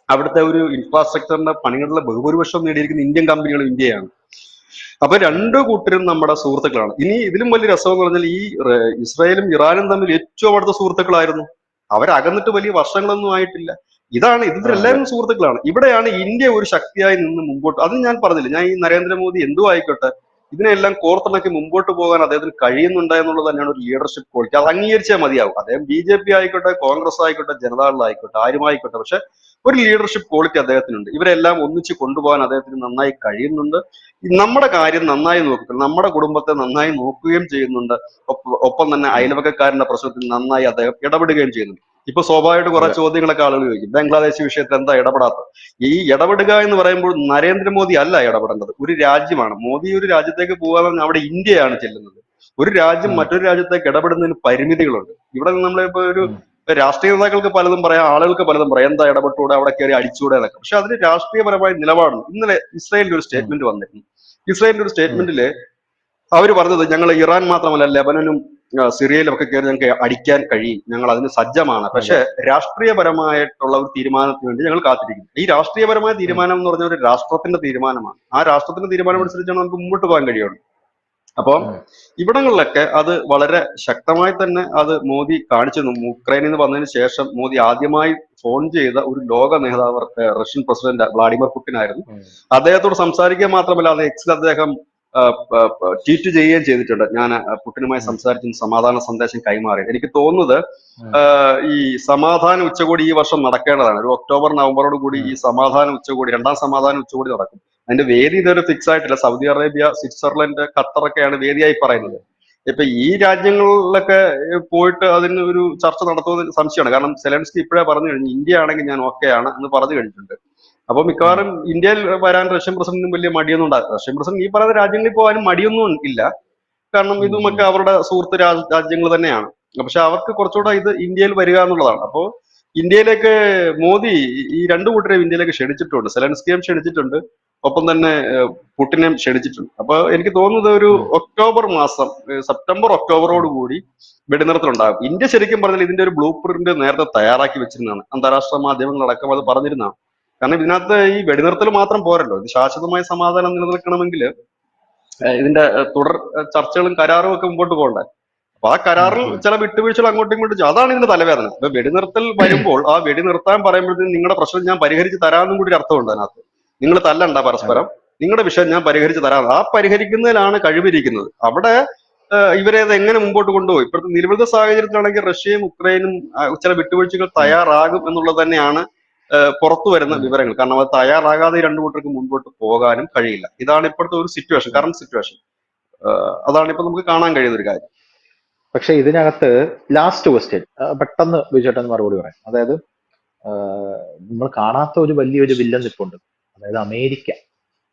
അവിടുത്തെ ഒരു ഇൻഫ്രാസ്ട്രക്ചറിന്റെ പണികളുടെ ബഹുഭൂരിപക്ഷം നേടിയിരിക്കുന്ന ഇന്ത്യൻ കമ്പനികൾ ഇന്ത്യയാണ്. അപ്പൊ ഉം. രണ്ടു കൂട്ടരും നമ്മുടെ സുഹൃത്തുക്കളാണ്. ഇനി ഇതിലും വലിയ രസം എന്ന് പറഞ്ഞാൽ ഈ ഇസ്രായേലും ഇറാനും തമ്മിൽ ഏറ്റവും അടുത്ത സുഹൃത്തുക്കളായിരുന്നു. അവരകന്നിട്ട് വലിയ വർഷങ്ങളൊന്നും ആയിട്ടില്ല. ആ, അതെ. ഇവരെല്ലാവരും സുഹൃത്തുക്കളാണ്. ഇവിടെയാണ് ഇന്ത്യ ഒരു ശക്തിയായി നിന്ന് മുമ്പോട്ട്, അത് ഞാൻ പറഞ്ഞില്ല, ഞാൻ ഈ നരേന്ദ്രമോദി എന്തോ ആയിക്കോട്ടെ ഇതിനെല്ലാം കോർത്തിണക്കി മുമ്പോട്ട് പോകാൻ അദ്ദേഹത്തിന് കഴിയുന്നുണ്ട് എന്നുള്ളത് തന്നെയാണ് ഒരു ലീഡർഷിപ്പ് ക്വാളിറ്റി. അത് അംഗീകരിച്ചാൽ മതിയാവും. അദ്ദേഹം ബി ആയിക്കോട്ടെ, കോൺഗ്രസ് ആയിക്കോട്ടെ, ജനതാദൾ ആയിക്കോട്ടെ, ആരുമായിക്കോട്ടെ, പക്ഷെ ഒരു ലീഡർഷിപ്പ് ക്വാളിറ്റി അദ്ദേഹത്തിനുണ്ട്. ഇവരെല്ലാം ഒന്നിച്ച് കൊണ്ടുപോകാൻ അദ്ദേഹത്തിന് നന്നായി കഴിയുന്നുണ്ട്. നമ്മുടെ കാര്യം നന്നായി നോക്കുക, നമ്മുടെ കുടുംബത്തെ നന്നായി നോക്കുകയും ചെയ്യുന്നുണ്ട്. ഒപ്പം തന്നെ ഉം. അയൽവക്കക്കാരന്റെ പ്രശ്നത്തിൽ നന്നായി അദ്ദേഹം ഇടപെടുകയും ചെയ്യുന്നുണ്ട്. ഇപ്പൊ സ്വാഭാവികമായിട്ട് കുറെ അതെ. ചോദ്യങ്ങളൊക്കെ ആളുകൾ ചോദിക്കും, ബംഗ്ലാദേശ് വിഷയത്തിൽ എന്താ ഇടപെടാത്തത്? ഈ ഇടപെടുക എന്ന് പറയുമ്പോൾ നരേന്ദ്രമോദി അല്ല ഇടപെടേണ്ടത്, ഒരു രാജ്യമാണ്. മോദി ഒരു രാജ്യത്തേക്ക് പോകാൻ അവിടെ ഇന്ത്യയാണ് ചെല്ലുന്നത്. ഒരു രാജ്യം ഉം. മറ്റൊരു രാജ്യത്തേക്ക് ഇടപെടുന്നതിന് പരിമിതികളുണ്ട്. ഇവിടെ നമ്മളിപ്പോ ഒരു ഉം. രാഷ്ട്രീയ നേതാക്കൾക്ക് പലതും പറയാം, ആളുകൾക്ക് പലതും പറയാം, എന്താ ഇടപെട്ടൂടെ, അവിടെ കയറി അടിച്ചുകൂടെ എന്നൊക്കെ. പക്ഷെ അതിന് രാഷ്ട്രീയപരമായ നിലപാടുണ്ട്. ഇന്നലെ ഇസ്രായേലിന്റെ ഒരു ഉം. സ്റ്റേറ്റ്മെന്റ് വന്നിരുന്നു. ഇസ്രായേലിന്റെ ഒരു ഉം. സ്റ്റേറ്റ്മെന്റില് അവർ പറഞ്ഞത്, ഞങ്ങൾ ഇറാൻ മാത്രമല്ല ലെബനനും സിറിയയിലും ഒക്കെ കയറി ഞങ്ങൾക്ക് അടിക്കാൻ കഴിയും, ഞങ്ങൾ അതിന് സജ്ജമാണ്. പക്ഷെ അതെ. രാഷ്ട്രീയപരമായിട്ടുള്ള ഒരു തീരുമാനത്തിന് വേണ്ടി ഞങ്ങൾ കാത്തിരിക്കുന്നു. ഈ രാഷ്ട്രീയപരമായ ഉം. തീരുമാനം എന്ന് പറഞ്ഞ ഒരു രാഷ്ട്രത്തിന്റെ തീരുമാനമാണ്. ആ രാഷ്ട്രത്തിന്റെ തീരുമാനം ഉം. അനുസരിച്ചാണ് നമുക്ക് മുമ്പോട്ട് പോകാൻ കഴിയുള്ളൂ. അപ്പം ഉം. ഇവിടങ്ങളിലൊക്കെ അത് വളരെ ശക്തമായി തന്നെ അത് മോദി കാണിച്ചു തന്നു. ഉക്രൈനിൽ നിന്ന് വന്നതിന് ശേഷം മോദി ആദ്യമായി ഫോൺ ചെയ്ത ഒരു ലോക നേതാവ് റഷ്യൻ പ്രസിഡന്റ് വ്ളാഡിമിർ പുടിൻ ആയിരുന്നു. ഉം. അദ്ദേഹത്തോട് സംസാരിക്കുക മാത്രമല്ല, അത് എക്സിൽ അദ്ദേഹം ട്വീറ്റ് ചെയ്യുകയും ചെയ്തിട്ടുണ്ട്. ഞാൻ പുടിനുമായി ഉം. സംസാരിച്ച് സമാധാന സന്ദേശം കൈമാറി. എനിക്ക് തോന്നുന്നത് ഉം. ഈ സമാധാന ഉച്ചകോടി ഈ വർഷം നടക്കേണ്ടതാണ്. ഒരു ഒക്ടോബർ നവംബറോട് കൂടി ഉം. ഈ സമാധാന ഉച്ചകോടി, രണ്ടാം സമാധാന ഉച്ചകോടി നടക്കും. അതിന്റെ വേദി ഇതുവരെ ഫിക്സ് ആയിട്ടില്ല. സൗദി അറേബ്യ, സ്വിറ്റ്സർലൻഡ്, ഖത്തറൊക്കെയാണ് വേദിയായി പറയുന്നത്. ഇപ്പൊ ഈ രാജ്യങ്ങളിലൊക്കെ പോയിട്ട് അതിന് ഒരു ചർച്ച നടത്തുന്നത് സംശയമാണ്. കാരണം സെലൻസ്കി ഇപ്പോഴേ പറഞ്ഞു കഴിഞ്ഞു, ഇന്ത്യ ആണെങ്കിൽ ഞാൻ ഓക്കെ ആണ് എന്ന് പറഞ്ഞു കഴിഞ്ഞിട്ടുണ്ട്. അപ്പൊ ഉം. മിക്കവാറും ഇന്ത്യയിൽ വരാൻ റഷ്യൻ പ്രസിഡന്റിനും വലിയ മടിയൊന്നും ഉണ്ടാകും. റഷ്യൻ പ്രസിഡന്റ് ഈ പറയുന്ന രാജ്യങ്ങളിൽ പോകാനും മടിയൊന്നും ഇല്ല. കാരണം ഉം. ഇതുമൊക്കെ ഉം. അവരുടെ സുഹൃത്ത് രാജ്യങ്ങൾ തന്നെയാണ്. പക്ഷെ അവർക്ക് കുറച്ചുകൂടെ ഇത് ഇന്ത്യയിൽ വരിക എന്നുള്ളതാണ്. അപ്പോ ഇന്ത്യയിലേക്ക് മോദി ഈ രണ്ടു കൂട്ടരെയും ഇന്ത്യയിലേക്ക് ക്ഷണിച്ചിട്ടുണ്ട്. സെലൻസ്കിയും ക്ഷണിച്ചിട്ടുണ്ട്, ഒപ്പം തന്നെ പുടിനെയും ക്ഷണിച്ചിട്ടുണ്ട്. അപ്പൊ എനിക്ക് തോന്നുന്നത് ഒരു ഉം. ഒക്ടോബർ മാസം, സെപ്റ്റംബർ ഒക്ടോബറോട് ഉം. കൂടി വെടിനിർത്തലുണ്ടാകും. ഇന്ത്യ ശരിക്കും പറഞ്ഞാൽ ഇതിന്റെ ഒരു ബ്ലൂ പ്രിന്റ് നേരത്തെ തയ്യാറാക്കി വെച്ചിരുന്നതാണ്. അന്താരാഷ്ട്ര മാധ്യമങ്ങളടക്കം അത് പറഞ്ഞിരുന്നതാണ്. കാരണം ഇതിനകത്ത് ഈ വെടിനിർത്തൽ മാത്രം പോരല്ലോ, ഇത് ശാശ്വതമായ സമാധാനം നിലനിൽക്കണമെങ്കിൽ ഇതിന്റെ തുടർ ചർച്ചകളും കരാറും ഒക്കെ മുമ്പോട്ട് പോകണ്ടേ. അപ്പൊ ആ ഉം. കരാറിൽ ഉം. ചില വിട്ടുവീഴ്ചകൾ അങ്ങോട്ടും ഇങ്ങോട്ടും ചെയ്യും. അതാണ് ഇതിന്റെ തലവേദന. ഇപ്പൊ വെടിനിർത്തൽ വരുമ്പോൾ ആ വെടി നിർത്താൻ പറയുമ്പോഴത്തേക്കും നിങ്ങളുടെ പ്രശ്നം ഞാൻ പരിഹരിച്ച് തരാമെന്നും കൂടി ഒരു അർത്ഥമുണ്ട് അതിനകത്ത്. നിങ്ങൾ തല്ലണ്ട അതെ. പരസ്പരം, നിങ്ങളുടെ വിഷയം ഞാൻ പരിഹരിച്ചു തരാം. ആ പരിഹരിക്കുന്നതിലാണ് കഴിവിരിക്കുന്നത്. അവിടെ ഇവരെ അത് എങ്ങനെ മുമ്പോട്ട് കൊണ്ടുപോയി. ഇപ്പോഴത്തെ നിലവിലത്തെ സാഹചര്യത്തിലാണെങ്കിൽ റഷ്യയും ഉക്രൈനും ചില വിട്ടുവീഴ്ചകൾ തയ്യാറാകും എന്നുള്ളത് തന്നെയാണ് പുറത്തു വരുന്ന വിവരങ്ങൾ. കാരണം അത് തയ്യാറാകാതെ രണ്ടു കൂട്ടർക്ക് മുൻപോട്ട് പോകാനും കഴിയില്ല. ഇതാണ് ഇപ്പോഴത്തെ ഒരു സിറ്റുവേഷൻ, കറന്റ് സിറ്റുവേഷൻ. അതാണ് ഇപ്പൊ നമുക്ക് കാണാൻ കഴിയുന്ന ഒരു കാര്യം. പക്ഷെ ഇതിനകത്ത് ലാസ്റ്റ് ക്വസ്റ്റ്യൻ പെട്ടെന്ന് ബിജുചേട്ടൻ മറുപടി പറയാം. അതായത് നമ്മൾ കാണാത്ത ഒരു വലിയൊരു വില്ലൻ നിൽപ്പുണ്ട്. അതായത് അമേരിക്ക.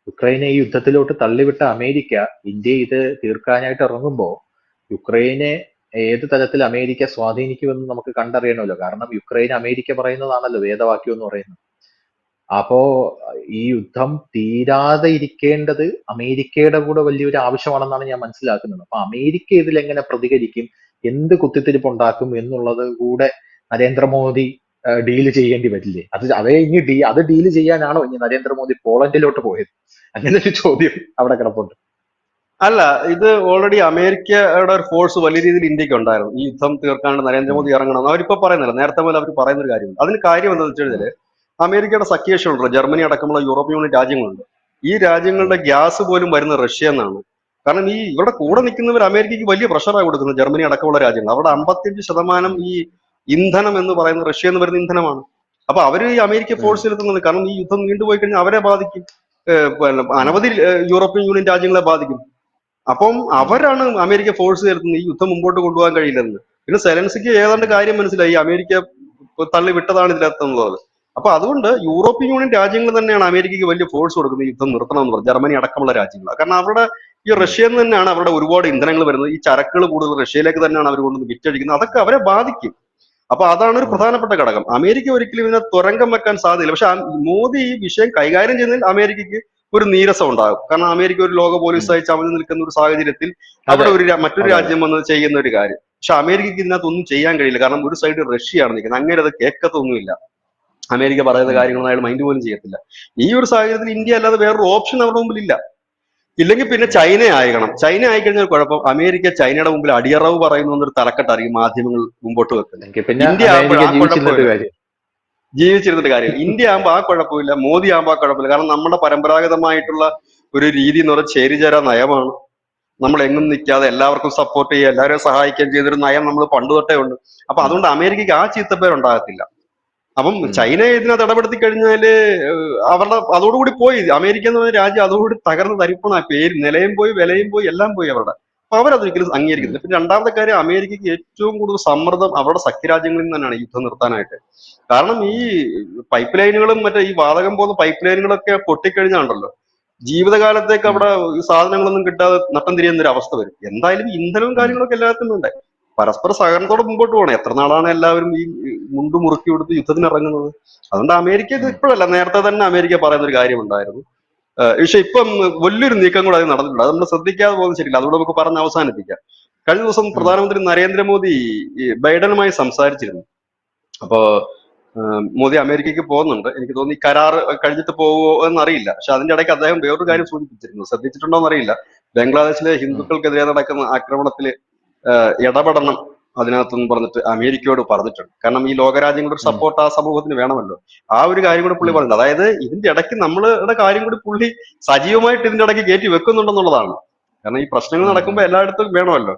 യുക്രൈനെ ഈ യുദ്ധത്തിലോട്ട് തള്ളിവിട്ട അമേരിക്ക ഇന്ത്യയെ ഇത് തീർക്കാനായിട്ട് ഇറങ്ങുമ്പോൾ യുക്രൈനെ ഏത് തരത്തിൽ അമേരിക്ക സ്വാധീനിക്കുമെന്ന് നമുക്ക് കണ്ടറിയണമല്ലോ. കാരണം യുക്രൈൻ അമേരിക്ക പറയുന്നതാണല്ലോ വേദവാക്യം എന്ന് പറയുന്നത്. അപ്പോ ഈ യുദ്ധം തീരാതെ ഇരിക്കേണ്ടത് അമേരിക്കയുടെ കൂടെ വലിയൊരു ആവശ്യമാണെന്നാണ് ഞാൻ മനസ്സിലാക്കുന്നത്. അപ്പൊ അമേരിക്ക ഇതിൽ എങ്ങനെ പ്രതികരിക്കും, എന്ത് കുത്തിത്തിരിപ്പുണ്ടാക്കും എന്നുള്ളത് കൂടെ നരേന്ദ്രമോദി ഡീല് ചെയ്യേണ്ടി വരില്ലേ? അത് ഡീല് ചെയ്യാനാണോ ഇനി നരേന്ദ്രമോദി പോളണ്ടിലോട്ട് പോയത്? അങ്ങനെ ഒരു ചോദ്യം അവിടെ കിടപ്പുണ്ട്. അല്ല, ഇത് ഓൾറെഡി അമേരിക്കയുടെ ഒരു ഫോഴ്സ് വലിയ രീതിയിൽ ഇന്ത്യക്ക് ഉണ്ടായിരുന്നു. ഈ യുദ്ധം തീർക്കാണ്ട് നരേന്ദ്രമോദി ഇറങ്ങണം അവരിപ്പോ പറയുന്നില്ല, നേരത്തെ പോലെ അവർ പറയുന്ന ഒരു കാര്യമുണ്ട്. അതിന് കാര്യം എന്താണെന്ന് വെച്ച് കഴിഞ്ഞാല് അമേരിക്കയുടെ സഖ്യകക്ഷികളുണ്ട്, ജർമ്മനി അടക്കമുള്ള യൂറോപ്യൻ യൂണിയൻ രാജ്യങ്ങളുണ്ട്. ഈ രാജ്യങ്ങളുടെ ഗ്യാസ് പോലും വരുന്ന റഷ്യ എന്നാണ്. കാരണം ഈ ഇവിടെ കൂടെ നിൽക്കുന്നവർ അമേരിക്കയ്ക്ക് വലിയ പ്രഷറാണ് കൊടുക്കുന്നത്. ജർമ്മനി അടക്കമുള്ള രാജ്യങ്ങൾ, അവിടെ 55% ഈ ഇന്ധനം എന്ന് പറയുന്ന റഷ്യ എന്ന് വരുന്ന ഇന്ധനമാണ്. അപ്പൊ അവര് ഈ അമേരിക്ക ഫോഴ്സ് ചെലുത്തുന്നത്, കാരണം ഈ യുദ്ധം നീണ്ടുപോയി കഴിഞ്ഞാൽ അവരെ ബാധിക്കും, അനവധി യൂറോപ്യൻ യൂണിയൻ രാജ്യങ്ങളെ ബാധിക്കും. അപ്പം അവരാണ് അമേരിക്ക ഫോഴ്സ് ചെലുത്തുന്നത് ഈ യുദ്ധം മുമ്പോട്ട് കൊണ്ടുപോകാൻ കഴിയില്ലെന്ന്. പിന്നെ സെലൻസിക്ക് ഏതാണ്ട് കാര്യം മനസ്സിലായി, അമേരിക്ക തള്ളി വിട്ടതാണ് ഇതിനകത്തുള്ളത്. അപ്പൊ അതുകൊണ്ട് യൂറോപ്യൻ യൂണിയൻ രാജ്യങ്ങൾ തന്നെയാണ് അമേരിക്കയ്ക്ക് വലിയ ഫോഴ്സ് കൊടുക്കുന്നത് യുദ്ധം നിർത്തണം എന്ന് പറഞ്ഞു, ജർമ്മനി അടക്കമുള്ള രാജ്യങ്ങൾ. കാരണം അവരുടെ ഈ റഷ്യയിൽ നിന്ന് തന്നെയാണ് അവരുടെ ഒരുപാട് ഇന്ധനങ്ങൾ വരുന്നത്. ഈ ചരക്കുകൾ കൂടുതൽ റഷ്യയിലേക്ക് തന്നെയാണ് അവർ കൊണ്ടുവന്ന് വിറ്റഴിക്കുന്നത്. അതൊക്കെ അവരെ ബാധിക്കും. അപ്പൊ അതാണ് ഒരു പ്രധാനപ്പെട്ട ഘടകം. അമേരിക്ക ഒരിക്കലും ഇതിനെ തുരങ്കം വെക്കാൻ സാധ്യതയില്ല. പക്ഷെ മോദി ഈ വിഷയം കൈകാര്യം ചെയ്യുന്നതിൽ അമേരിക്കയ്ക്ക് ഒരു നീരസം ഉണ്ടാകും. കാരണം അമേരിക്ക ഒരു ലോക പോലീസായി ചമഞ്ഞു നിൽക്കുന്ന ഒരു സാഹചര്യത്തിൽ അവിടെ മറ്റൊരു രാജ്യം വന്ന് ചെയ്യുന്ന ഒരു കാര്യം. പക്ഷെ അമേരിക്കയ്ക്ക് ഇതിനകത്ത് ഒന്നും ചെയ്യാൻ കഴിയില്ല. കാരണം ഒരു സൈഡ് റഷ്യയാണ് നിൽക്കുന്നത്, അങ്ങനെ അത് കേൾക്കത്തൊന്നുമില്ല. അമേരിക്ക പറയുന്ന കാര്യങ്ങളൊന്നും അയാൾ മൈൻഡ് പോലും ചെയ്യത്തില്ല. ഈ ഒരു സാഹചര്യത്തിൽ ഇന്ത്യ അല്ലാതെ വേറൊരു ഓപ്ഷൻ അവരുടെ മുമ്പിൽ ഇല്ല. ഇല്ലെങ്കിൽ പിന്നെ ചൈന ആയിക്കണം. ചൈന ആയിക്കഴിഞ്ഞാൽ കുഴപ്പം, അമേരിക്ക ചൈനയുടെ മുമ്പിൽ അടിയറവ് പറയുന്നു എന്നൊരു തലക്കെട്ടായിരിക്കും മാധ്യമങ്ങൾ മുമ്പോട്ട് വെക്കുന്നത്. ഇന്ത്യ ആകുമ്പോൾ ആ കുഴപ്പമില്ല, ജീവിച്ചിരുന്നിട്ട് കാര്യമില്ല. ഇന്ത്യ ആകുമ്പോൾ ആ കുഴപ്പമില്ല, മോദി ആകുമ്പോൾ ആ കുഴപ്പമില്ല. കാരണം നമ്മുടെ പരമ്പരാഗതമായിട്ടുള്ള ഒരു രീതി എന്ന് പറഞ്ഞാൽ ചേരിചേരാ നയമാണ്. നമ്മൾ എങ്ങും നിൽക്കാതെ എല്ലാവർക്കും സപ്പോർട്ട് ചെയ്യുക, എല്ലാവരെയും സഹായിക്കുകയും ചെയ്തൊരു നയം നമ്മൾ പണ്ട് തൊട്ടേ ഉണ്ട്. അപ്പൊ അതുകൊണ്ട് അമേരിക്കയ്ക്ക് ആ ചീത്തപ്പേരുണ്ടാകത്തില്ല. അപ്പം ചൈന ഇതിനകത്ത് ഇടപെടുത്തി കഴിഞ്ഞാല് അവരുടെ അതോടുകൂടി പോയി. അമേരിക്ക എന്ന് പറഞ്ഞ രാജ്യം അതോടുകൂടി തകർന്ന് തരിപ്പണായി, പേര് നിലയും പോയി, വിലയും പോയി, എല്ലാം പോയി അവരുടെ. അപ്പൊ അവരതൊരിക്കലും അംഗീകരിക്കുന്നില്ല. പിന്നെ രണ്ടാമത്തെ കാര്യം, അമേരിക്കയ്ക്ക് ഏറ്റവും കൂടുതൽ സമ്മർദ്ദം അവരുടെ സഖ്യരാജ്യങ്ങളിൽ നിന്ന് തന്നെയാണ് യുദ്ധം നിർത്താനായിട്ട്. കാരണം ഈ പൈപ്പ് ലൈനുകളും മറ്റേ ഈ വാതകം പോകുന്ന പൈപ്പ് ലൈനുകളൊക്കെ പൊട്ടിക്കഴിഞ്ഞാണ്ടല്ലോ, ജീവിതകാലത്തേക്ക് അവിടെ ഈ സാധനങ്ങളൊന്നും കിട്ടാതെ നട്ടം തിരിയുന്ന ഒരു അവസ്ഥ വരും. എന്തായാലും ഇന്ധനവും കാര്യങ്ങളൊക്കെ എല്ലാത്തിനും ഉണ്ട്. പരസ്പര സഹകരണത്തോടെ മുമ്പോട്ട് പോകണം. എത്ര നാളാണ് എല്ലാവരും ഈ മുണ്ടു മുറുക്കി കൊടുത്ത് യുദ്ധത്തിന് ഇറങ്ങുന്നത്? അതുകൊണ്ട് അമേരിക്ക ഇത് ഇപ്പോഴല്ല, നേരത്തെ തന്നെ അമേരിക്ക പറയുന്ന ഒരു കാര്യമുണ്ടായിരുന്നു. പക്ഷെ ഇപ്പം വലിയൊരു നീക്കം കൂടെ അത് നടന്നിട്ടുണ്ട്. അത് നമ്മൾ ശ്രദ്ധിക്കാതെ പോകുന്നത് ശരിയില്ല. അതുകൂടെ നമുക്ക് പറഞ്ഞ് അവസാനിപ്പിക്കാം. കഴിഞ്ഞ ദിവസം പ്രധാനമന്ത്രി നരേന്ദ്രമോദി ബൈഡനുമായി സംസാരിച്ചിരുന്നു. അപ്പോ മോദി അമേരിക്കയ്ക്ക് പോകുന്നുണ്ട്. എനിക്ക് തോന്നി കരാർ കഴിഞ്ഞിട്ട് പോവോ എന്നറിയില്ല. പക്ഷെ അതിന്റെ ഇടയ്ക്ക് അദ്ദേഹം വേറൊരു കാര്യം സൂചിപ്പിച്ചിരുന്നു, ശ്രദ്ധിച്ചിട്ടുണ്ടോ എന്നറിയില്ല. ബംഗ്ലാദേശിലെ ഹിന്ദുക്കൾക്കെതിരെ നടക്കുന്ന ആക്രമണത്തിൽ ഇടപെടണം അതിനകത്തെന്ന് പറഞ്ഞിട്ട് അമേരിക്കയോട് പറഞ്ഞിട്ടുണ്ട്. കാരണം ഈ ലോകരാജ്യങ്ങളുടെ ഒരു സപ്പോർട്ട് ആ സമൂഹത്തിന് വേണമല്ലോ. ആ ഒരു കാര്യം കൂടി പുള്ളി പറഞ്ഞിട്ടുണ്ട്. അതായത് ഇതിന്റെ ഇടയ്ക്ക് നമ്മളുടെ കാര്യം കൂടി പുള്ളി സജീവമായിട്ട് ഇതിന്റെ ഇടയ്ക്ക് കയറ്റി വെക്കുന്നുണ്ടെന്നുള്ളതാണ്. കാരണം ഈ പ്രശ്നങ്ങൾ നടക്കുമ്പോൾ എല്ലായിടത്തും വേണമല്ലോ.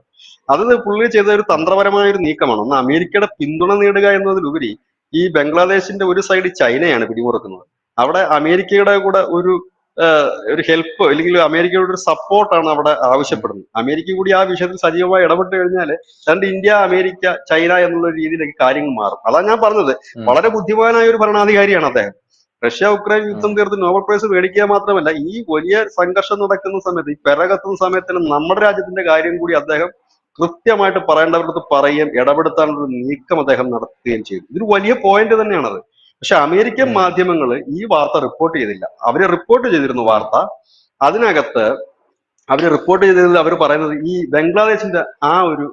അത് പുള്ളി ചെയ്ത ഒരു തന്ത്രപരമായ ഒരു നീക്കമാണ്. ഒന്ന് അമേരിക്കയുടെ പിന്തുണ നേടുക എന്നതിലുപരി ഈ ബംഗ്ലാദേശിന്റെ ഒരു സൈഡ് ചൈനയാണ് പിടിമുറുക്കുന്നത്. അവിടെ അമേരിക്കയുടെ കൂടെ ഒരു ഹെൽപ്പ് അല്ലെങ്കിൽ അമേരിക്കയുടെ ഒരു സപ്പോർട്ടാണ് അവിടെ ആവശ്യപ്പെടുന്നത്. അമേരിക്ക കൂടി ആ വിഷയത്തിൽ സജീവമായി ഇടപെട്ട് കഴിഞ്ഞാൽ രണ്ട് ഇന്ത്യ, അമേരിക്ക, ചൈന എന്നുള്ള രീതിയിലേക്ക് കാര്യങ്ങൾ മാറും. അതാണ് ഞാൻ പറഞ്ഞത്, വളരെ ബുദ്ധിമാനായ ഒരു ഭരണാധികാരിയാണ് അദ്ദേഹം. റഷ്യ ഉക്രൈൻ യുദ്ധം തീർത്ത് നോബൽ പ്രൈസ് മേടിക്കുക മാത്രമല്ല, ഈ വലിയ സംഘർഷം നടക്കുന്ന സമയത്ത്, ഈ പെരകത്തുന്ന സമയത്തിന് നമ്മുടെ രാജ്യത്തിന്റെ കാര്യം കൂടി അദ്ദേഹം കൃത്യമായിട്ട് പറയേണ്ടവർക്ക് പറയുകയും ഇടപെടുത്താനുള്ള ഒരു നീക്കം അദ്ദേഹം നടത്തുകയും ചെയ്തു. ഇതൊരു വലിയ പോയിന്റ് തന്നെയാണത്. പക്ഷെ അമേരിക്കൻ മാധ്യമങ്ങൾ ഈ വാർത്ത റിപ്പോർട്ട് ചെയ്തില്ല. അവര് റിപ്പോർട്ട് ചെയ്തിരുന്നു വാർത്ത. അതിനകത്ത് അവര് റിപ്പോർട്ട് ചെയ്തതിൽ അവർ പറയുന്നത് ഈ ബംഗ്ലാദേശിന്റെ ആ ഒരു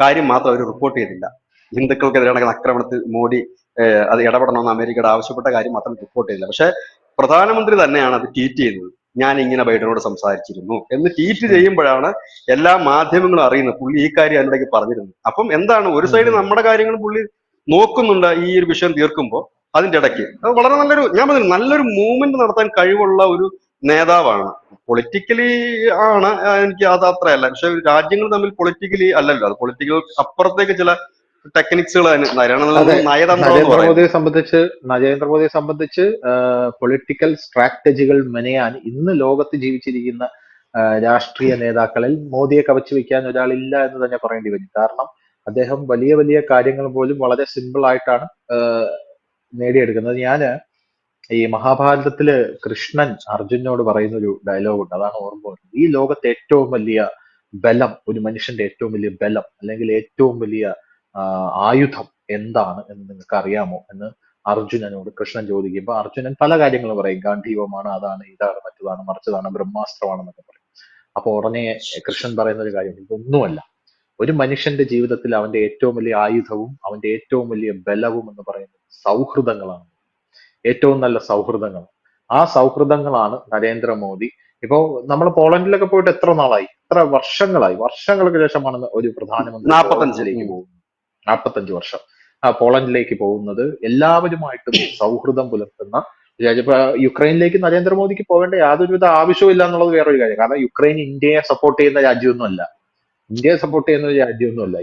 കാര്യം മാത്രം അവർ റിപ്പോർട്ട് ചെയ്തില്ല. ഹിന്ദുക്കൾക്കെതിരെ നടക്കുന്ന ആക്രമണത്തിൽ മോഡി അത് ഇടപെടണമെന്ന് അമേരിക്കയുടെ ആവശ്യപ്പെട്ട കാര്യം മാത്രം റിപ്പോർട്ട് ചെയ്തില്ല. പക്ഷെ പ്രധാനമന്ത്രി തന്നെയാണ് അത് ട്വീറ്റ് ചെയ്തത്. ഞാൻ ഇങ്ങനെ ബൈഡനോട് സംസാരിച്ചിരുന്നു എന്ന് ട്വീറ്റ് ചെയ്യുമ്പോഴാണ് എല്ലാ മാധ്യമങ്ങളും അറിയുന്നത് പുള്ളി ഈ കാര്യം അതിനിടയ്ക്ക് പറഞ്ഞിരുന്നു. അപ്പം എന്താണ്, ഒരു സൈഡ് നമ്മുടെ കാര്യങ്ങൾ പുള്ളി നോക്കുന്നുണ്ട് ഈ ഒരു വിഷയം തീർക്കുമ്പോൾ, അതിന്റെ ഇടയ്ക്ക് അത് വളരെ നല്ലൊരു, ഞാൻ പറഞ്ഞു, നല്ലൊരു മൂവ്മെന്റ് നടത്താൻ കഴിവുള്ള ഒരു നേതാവാണ്. പൊളിറ്റിക്കലി ആണ്, എനിക്ക് അത് അത്രയല്ല. പക്ഷെ രാജ്യങ്ങൾ തമ്മിൽ പൊളിറ്റിക്കലി അല്ലല്ലോ, അത് പൊളിറ്റിക്കൽ അപ്പുറത്തേക്ക് ചില ടെക്നിക്സുകൾ അതെ, നയതന്ത്രം എന്ന് പറയുന്നത്. നരേന്ദ്രമോദിയെ സംബന്ധിച്ച് പൊളിറ്റിക്കൽ സ്ട്രാറ്റജികൾ മെനയാൻ ഇന്ന് ലോകത്ത് ജീവിച്ചിരിക്കുന്ന രാഷ്ട്രീയ നേതാക്കളിൽ മോദിയെ കവച്ചു വെക്കാൻ ഒരാളില്ല എന്ന് തന്നെ പറയേണ്ടി വരും. കാരണം അദ്ദേഹം വലിയ വലിയ കാര്യങ്ങൾ പോലും വളരെ സിമ്പിൾ ആയിട്ടാണ് നേടിയെടുക്കുന്നത്. ഞാന് ഈ മഹാഭാരതത്തില് കൃഷ്ണൻ അർജുനോട് പറയുന്ന ഒരു ഡയലോഗ് ഉണ്ട്, അതാണ് ഓർമ്മ വരുന്നത്. ഈ ലോകത്തെ ഏറ്റവും വലിയ ബലം, ഒരു മനുഷ്യന്റെ ഏറ്റവും വലിയ ബലം അല്ലെങ്കിൽ ഏറ്റവും വലിയ ആയുധം എന്താണ് എന്ന് നിങ്ങൾക്ക് അറിയാമോ എന്ന് അർജുനനോട് കൃഷ്ണൻ ചോദിക്കുമ്പോൾ അർജുനൻ പല കാര്യങ്ങളും പറയും. ഗാന്ധീവമാണ്, അതാണ്, ഇതാണ്, മറ്റതാണ്, മറിച്ചതാണ്, ബ്രഹ്മാസ്ത്രമാണെന്നൊക്കെ പറയും. അപ്പൊ ഉടനെ കൃഷ്ണൻ പറയുന്ന ഒരു കാര്യം, ഇതൊന്നുമല്ല, ഒരു മനുഷ്യന്റെ ജീവിതത്തിൽ അവന്റെ ഏറ്റവും വലിയ ആയുധവും അവന്റെ ഏറ്റവും വലിയ ബലവും എന്ന് പറയുന്നത് സൗഹൃദങ്ങളാണ്. ഏറ്റവും നല്ല സൗഹൃദങ്ങൾ. ആ സൗഹൃദങ്ങളാണ് നരേന്ദ്രമോദി. ഇപ്പോ നമ്മൾ പോളണ്ടിലൊക്കെ പോയിട്ട് എത്ര നാളായി, എത്ര വർഷങ്ങൾക്ക് ശേഷമാണ് ഒരു പ്രധാനമന്ത്രി 45 പോകുന്നത്. 45 വർഷം പോളണ്ടിലേക്ക് പോകുന്നത്. എല്ലാവരുമായിട്ടും സൗഹൃദം പുലർത്തുന്ന രാജ്യം. ഇപ്പൊ യുക്രൈനിലേക്ക് നരേന്ദ്രമോദിക്ക് പോകേണ്ട യാതൊരുവിധ ആവശ്യവും ഇല്ല എന്നുള്ളത് വേറൊരു കാര്യം. കാരണം യുക്രൈൻ ഇന്ത്യയെ സപ്പോർട്ട് ചെയ്യുന്ന രാജ്യമൊന്നുമല്ല.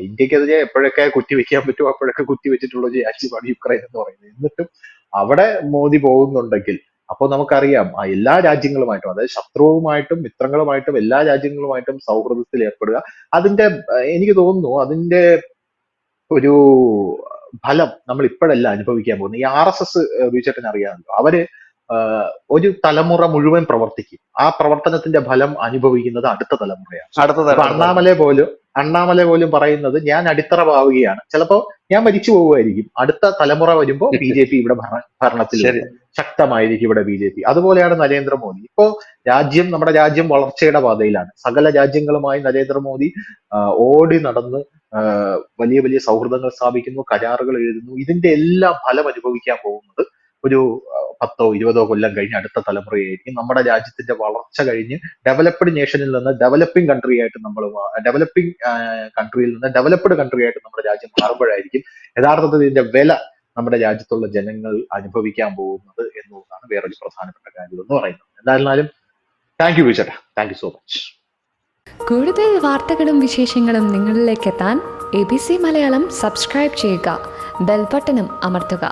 ഇന്ത്യക്കെതിരെ എപ്പോഴൊക്കെ കുത്തിവെക്കാൻ പറ്റുമോ അപ്പോഴൊക്കെ കുത്തിവെച്ചിട്ടുള്ള ഒരു രാജ്യമാണ് യുക്രൈൻ എന്ന് പറയുന്നത്. എന്നിട്ടും അവിടെ മോദി പോകുന്നുണ്ടെങ്കിൽ അപ്പോൾ നമുക്കറിയാം ആ എല്ലാ രാജ്യങ്ങളുമായിട്ടും, അതായത് ശത്രുവുമായിട്ടും മിത്രങ്ങളുമായിട്ടും എല്ലാ രാജ്യങ്ങളുമായിട്ടും സൗഹൃദത്തിൽ ഏർപ്പെടുക. അതിന്റെ എനിക്ക് തോന്നുന്നു അതിന്റെ ഒരു ഫലം നമ്മൾ ഇപ്പോഴല്ല അനുഭവിക്കാൻ പോകുന്നത്. ഈ RSS ബിജെപിൻ അറിയാമല്ലോ, അവര് ഒരു തലമുറ മുഴുവൻ പ്രവർത്തിക്കും. ആ പ്രവർത്തനത്തിന്റെ ഫലം അനുഭവിക്കുന്നത് അടുത്ത തലമുറയാണ്. ഇപ്പൊ അണ്ണാമല പോലും പറയുന്നത് ഞാൻ അടിത്തറ പാവുകയാണ്, ചിലപ്പോ ഞാൻ മരിച്ചു പോവുമായിരിക്കും, അടുത്ത തലമുറ വരുമ്പോ BJP ഇവിടെ ഭരണത്തിൽ ശക്തമായിരിക്കും ഇവിടെ BJP. അതുപോലെയാണ് നരേന്ദ്രമോദി. ഇപ്പോ നമ്മുടെ രാജ്യം വളർച്ചയുടെ പാതയിലാണ്. സകല രാജ്യങ്ങളുമായി നരേന്ദ്രമോദി ഓടി നടന്ന് വലിയ വലിയ സൗഹൃദങ്ങൾ സ്ഥാപിക്കുന്നു, കരാറുകൾ എഴുതുന്നു. ഇതിന്റെ എല്ലാം ഫലം അനുഭവിക്കാൻ പോകുന്നത് ഒരു 10-20 കൊല്ലം കഴിഞ്ഞ് അടുത്ത തലമുറയായിരിക്കും. നമ്മുടെ രാജ്യത്തിന്റെ വളർച്ച കഴിഞ്ഞ് ഡെവലപ്ഡ് നേഷനിൽ നിന്ന് ഡെവലപ്പിംഗ് കൺട്രിയായിട്ട് കൺട്രിയിൽ നിന്ന് ഡെവലപ്ഡ് കൺട്രിയായിട്ട് നമ്മുടെ രാജ്യം മാറുമ്പോഴായിരിക്കും യഥാർത്ഥത്തിൽ ഇതിന്റെ വില നമ്മുടെ രാജ്യത്തുള്ള ജനങ്ങൾ അനുഭവിക്കാൻ പോകുന്നത് എന്നുള്ളതാണ് വേറൊരു പ്രധാനപ്പെട്ട കാര്യം എന്ന് പറയുന്നത്. എന്തായിരുന്നാലും thank you Vijaya, thank you so much. കൂടുതൽ വാർത്തകളും വിശേഷങ്ങളും നിങ്ങളിലേക്ക് എത്താൻ ABC മലയാളം സബ്സ്ക്രൈബ് ചെയ്യുക, ബെൽബട്ടനും അമർത്തുക.